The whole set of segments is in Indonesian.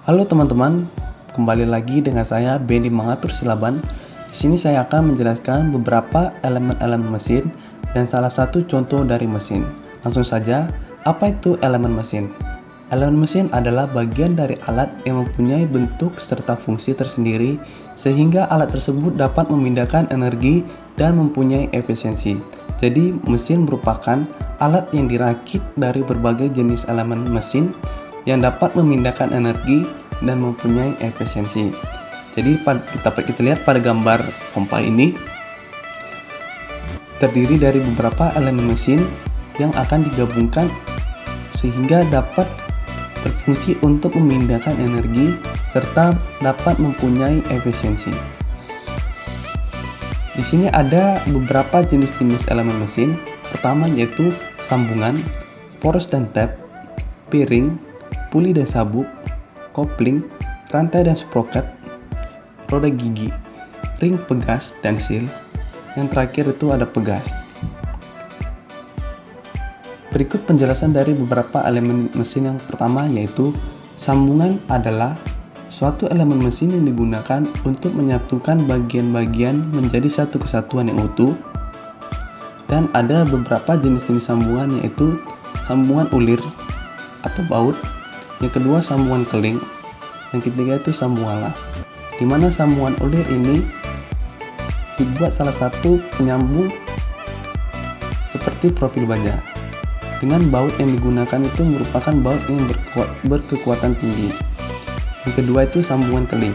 Halo teman-teman, kembali lagi dengan saya Benny Mengatur Silaban. Di sini saya akan menjelaskan beberapa elemen-elemen mesin dan salah satu contoh dari mesin. Langsung saja, apa itu elemen mesin? Elemen mesin adalah bagian dari alat yang mempunyai bentuk serta fungsi tersendiri sehingga alat tersebut dapat memindahkan energi dan mempunyai efisiensi. Jadi, mesin merupakan alat yang dirakit dari berbagai jenis elemen mesin yang dapat memindahkan energi dan mempunyai efisiensi. Jadi kita lihat pada gambar pompa ini terdiri dari beberapa elemen mesin yang akan digabungkan sehingga dapat berfungsi untuk memindahkan energi serta dapat mempunyai efisiensi. Di sini ada beberapa jenis-jenis elemen mesin. Pertama yaitu sambungan, poros dan tab, bearing, puli dan sabuk, kopling, rantai dan sprocket, roda gigi, ring pegas dan seal. Yang terakhir itu ada pegas. Berikut penjelasan dari beberapa elemen mesin. Yang pertama yaitu sambungan adalah suatu elemen mesin yang digunakan untuk menyatukan bagian-bagian menjadi satu kesatuan yang utuh. Dan ada beberapa jenis-jenis sambungan yaitu sambungan ulir atau baut, yang kedua sambungan keling, yang ketiga itu sambungan las. Di mana sambungan ulir ini dibuat salah satu penyambung seperti profil baja. Dengan baut yang digunakan itu merupakan baut yang berkekuatan tinggi. Yang kedua itu sambungan keling.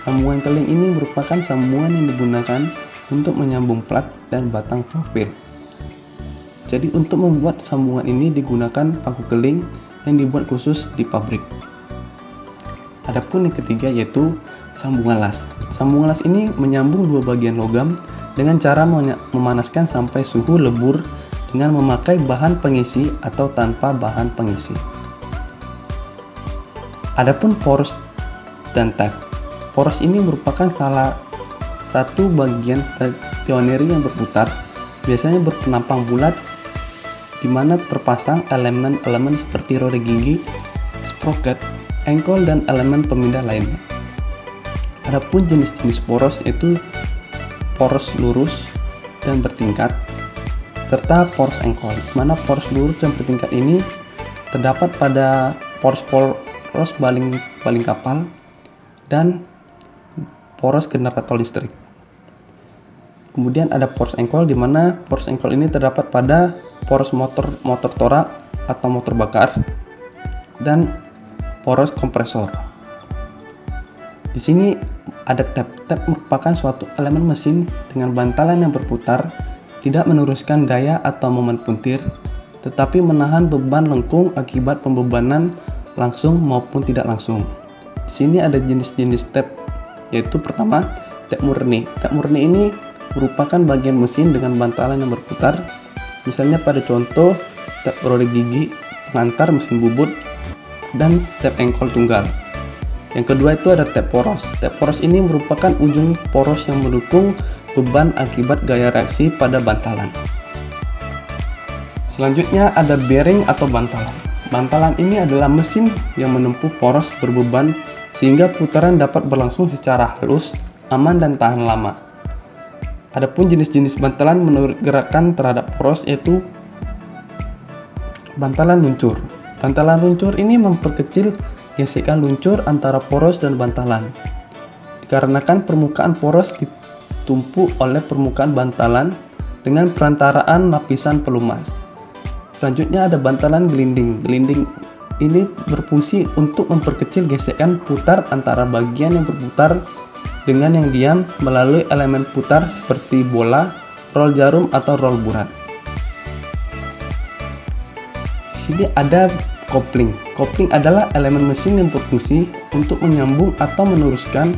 Sambungan keling ini merupakan sambungan yang digunakan untuk menyambung plat dan batang profil. Jadi untuk membuat sambungan ini digunakan paku keling yang dibuat khusus di pabrik. Adapun yang ketiga yaitu sambungan las. Sambungan las ini menyambung dua bagian logam dengan cara memanaskan sampai suhu lebur dengan memakai bahan pengisi atau tanpa bahan pengisi. Adapun poros dan tab. Poros ini merupakan salah satu bagian stationary yang berputar, biasanya berpenampang bulat di mana terpasang elemen-elemen seperti roda gigi, sprocket, engkol, dan elemen pemindah lainnya. Adapun jenis-jenis poros yaitu poros lurus dan bertingkat, serta poros engkol. Mana poros lurus dan bertingkat ini terdapat pada poros baling kapal dan poros generator listrik. Kemudian ada poros engkol, di mana poros engkol ini terdapat pada poros motor torak atau motor bakar dan poros kompresor. Di sini ada tab. Tab merupakan suatu elemen mesin dengan bantalan yang berputar, tidak meneruskan daya atau momen puntir, tetapi menahan beban lengkung akibat pembebanan langsung maupun tidak langsung. Di sini ada jenis-jenis tab, yaitu pertama tab murni. Tab murni ini merupakan bagian mesin dengan bantalan yang berputar. Misalnya pada contoh tab roda gigi, pengantar mesin bubut, dan tab engkol tunggal. Yang kedua itu ada tab poros. Tab poros ini merupakan ujung poros yang mendukung beban akibat gaya reaksi pada bantalan. Selanjutnya ada bearing atau bantalan. Bantalan ini adalah mesin yang menempuh poros berbeban sehingga putaran dapat berlangsung secara halus, aman, dan tahan lama. Adapun jenis-jenis bantalan menurut gerakan terhadap poros yaitu bantalan luncur. Bantalan luncur ini memperkecil gesekan luncur antara poros dan bantalan, dikarenakan permukaan poros ditumpuk oleh permukaan bantalan dengan perantaraan lapisan pelumas. Selanjutnya ada bantalan gelinding. Gelinding ini berfungsi untuk memperkecil gesekan putar antara bagian yang berputar dengan yang diam melalui elemen putar seperti bola, rol jarum, atau rol burat. Di sini ada kopling. Kopling adalah elemen mesin yang berfungsi untuk menyambung atau meneruskan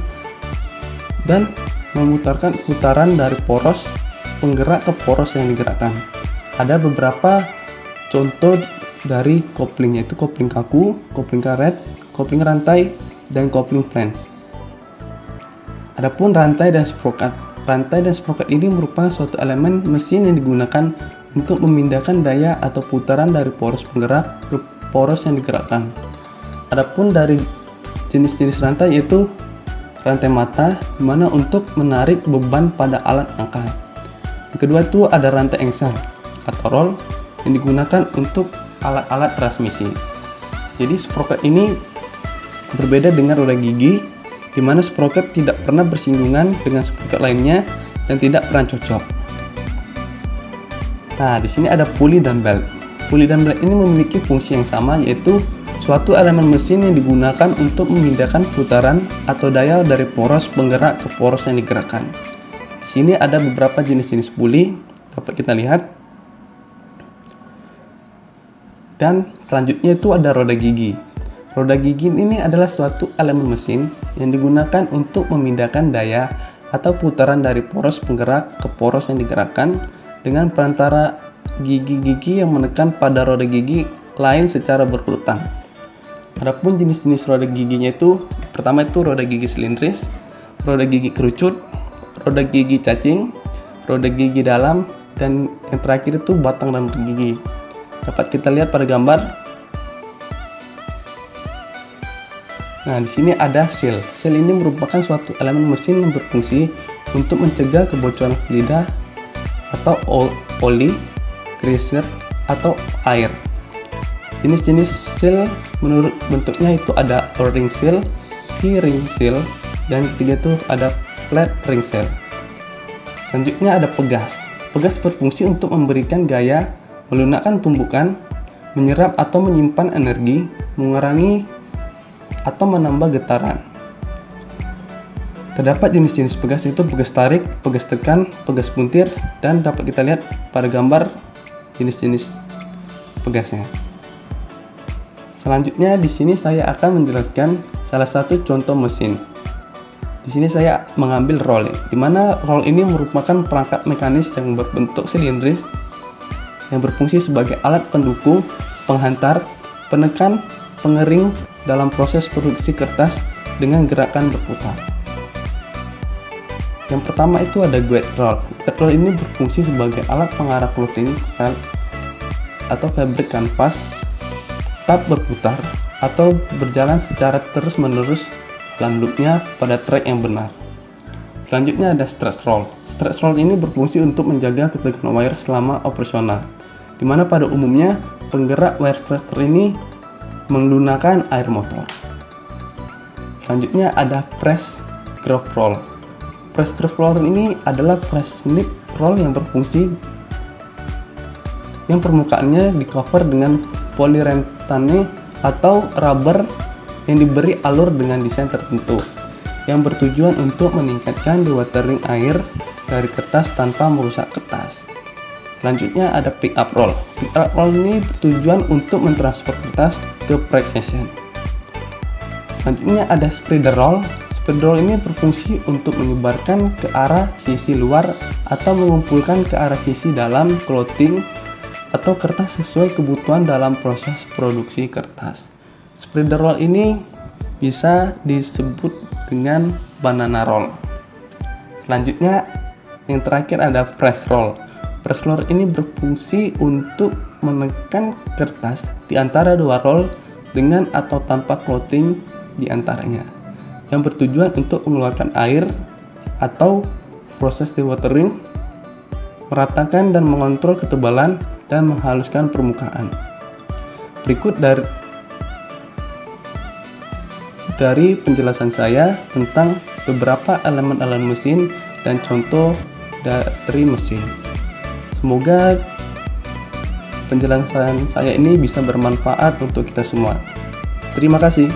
dan memutarkan putaran dari poros penggerak ke poros yang digerakkan. Ada beberapa contoh dari kopling, yaitu kopling kaku, kopling karet, kopling rantai, dan kopling flange. Adapun rantai dan sprocket. Rantai dan sprocket ini merupakan suatu elemen mesin yang digunakan untuk memindahkan daya atau putaran dari poros penggerak ke poros yang digerakkan. Adapun dari jenis-jenis rantai yaitu rantai mata, dimana untuk menarik beban pada alat angkat. Yang kedua itu ada rantai engsel atau roll yang digunakan untuk alat-alat transmisi. Jadi sprocket ini berbeda dengan roda gigi, di mana sprocket tidak pernah bersinggungan dengan sprocket lainnya dan tidak pernah cocok. Nah, di sini ada pulley dan belt. Pulley dan belt ini memiliki fungsi yang sama, yaitu suatu elemen mesin yang digunakan untuk memindahkan putaran atau daya dari poros penggerak ke poros yang digerakkan. Di sini ada beberapa jenis-jenis pulley, dapat kita lihat. Dan selanjutnya itu ada roda gigi. Roda gigi ini adalah suatu elemen mesin yang digunakan untuk memindahkan daya atau putaran dari poros penggerak ke poros yang digerakkan dengan perantara gigi-gigi yang menekan pada roda gigi lain secara berurutan. Adapun jenis-jenis roda giginya itu, pertama itu roda gigi silindris, roda gigi kerucut, roda gigi cacing, roda gigi dalam, dan yang terakhir itu batang dan gigi. Dapat kita lihat pada gambar. Nah, di sini ada seal. Seal ini merupakan suatu elemen mesin yang berfungsi untuk mencegah kebocoran lidah atau oli, greaser, atau air. Jenis-jenis seal menurut bentuknya itu ada O-ring seal, key-ring seal, dan ketiga itu ada flat ring seal. Selanjutnya ada pegas. Pegas berfungsi untuk memberikan gaya, melunakkan tumbukan, menyerap atau menyimpan energi, mengurangi atau menambah getaran. Terdapat jenis-jenis pegas itu pegas tarik, pegas tekan, pegas puntir, dan dapat kita lihat pada gambar jenis-jenis pegasnya. Selanjutnya di sini saya akan menjelaskan salah satu contoh mesin. Di sini saya mengambil roll, di mana roll ini merupakan perangkat mekanis yang berbentuk silindris yang berfungsi sebagai alat pendukung, penghantar, penekan, pengering dalam proses produksi kertas dengan gerakan berputar. Yang pertama itu ada guide roll. Guide roll ini berfungsi sebagai alat pengarah clothing felt atau fabric canvas tetap berputar atau berjalan secara terus-menerus dalam loopnya pada track yang benar. Selanjutnya ada stretch roll. Stretch roll ini berfungsi untuk menjaga ketegangan wire selama operasional, di mana pada umumnya penggerak wire stretcher ini menggunakan air motor. Selanjutnya ada press groove roll. Press groove roll ini adalah press snip roll yang berfungsi yang permukaannya di cover dengan polyrentane atau rubber yang diberi alur dengan desain tertentu yang bertujuan untuk meningkatkan dewatering air dari kertas tanpa merusak kertas. Selanjutnya ada pick up roll. Pick up roll ini bertujuan untuk mentransfer kertas ke press section. Selanjutnya ada spreader roll. Spreader roll ini berfungsi untuk menyebarkan ke arah sisi luar atau mengumpulkan ke arah sisi dalam clothing atau kertas sesuai kebutuhan dalam proses produksi kertas. Spreader roll ini bisa disebut dengan banana roll. Selanjutnya yang terakhir ada press roll. Press roll ini berfungsi untuk menekan kertas di antara dua roll dengan atau tanpa clothing di antaranya, yang bertujuan untuk mengeluarkan air atau proses dewatering, meratakan dan mengontrol ketebalan dan menghaluskan permukaan. Berikut dari penjelasan saya tentang beberapa elemen-elemen mesin dan contoh dari mesin. Semoga penjelasan saya ini bisa bermanfaat untuk kita semua. Terima kasih.